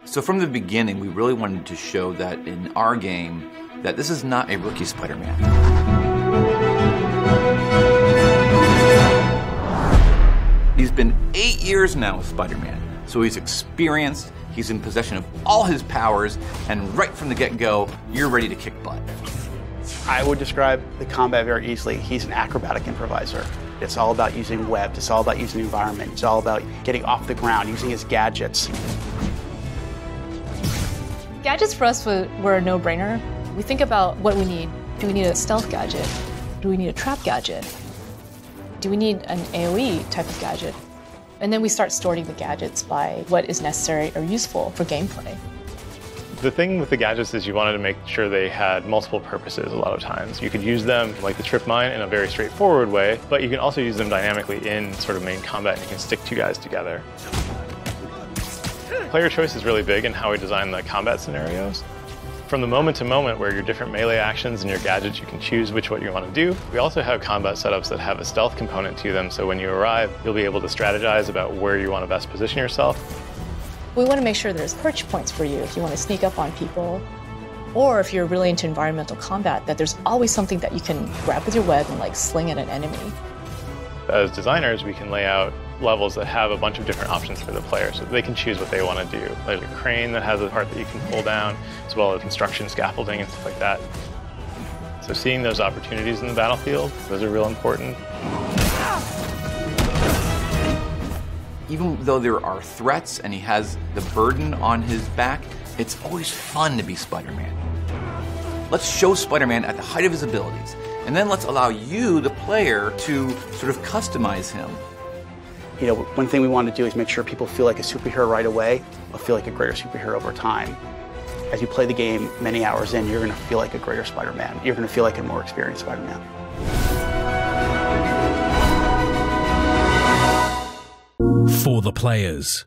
So from the beginning, we really wanted to show that in our game, that this is not a rookie Spider-Man. He's been 8 years now with Spider-Man, so he's experienced, he's in possession of all his powers, and right from the get-go, you're ready to kick butt. I would describe the combat very easily. He's an acrobatic improviser. It's all about using webs, it's all about using the environment, it's all about getting off the ground, using his gadgets. Gadgets for us were a no-brainer. We think about what we need. Do we need a stealth gadget? Do we need a trap gadget? Do we need an AoE type of gadget? And then we start sorting the gadgets by what is necessary or useful for gameplay. The thing with the gadgets is you wanted to make sure they had multiple purposes a lot of times. You could use them like the trip mine in a very straightforward way, but you can also use them dynamically in sort of main combat and you can stick two guys together. Player choice is really big in how we design the combat scenarios. From the moment to moment where your different melee actions and your gadgets, you can choose what you want to do. We also have combat setups that have a stealth component to them, so when you arrive, you'll be able to strategize about where you want to best position yourself. We want to make sure there's perch points for you if you want to sneak up on people, or if you're really into environmental combat, that there's always something that you can grab with your web and like sling at an enemy. As designers, we can lay out levels that have a bunch of different options for the player so that they can choose what they want to do. There's a crane that has a part that you can pull down, as well as construction, scaffolding, and stuff like that. So seeing those opportunities in the battlefield, those are real important. Even though there are threats and he has the burden on his back, it's always fun to be Spider-Man. Let's show Spider-Man at the height of his abilities, and then let's allow you, the player, to sort of customize him. You know, one thing we want to do is make sure people feel like a superhero right away, but feel like a greater superhero over time. As you play the game many hours in, you're going to feel like a greater Spider-Man. You're going to feel like a more experienced Spider-Man. For the players.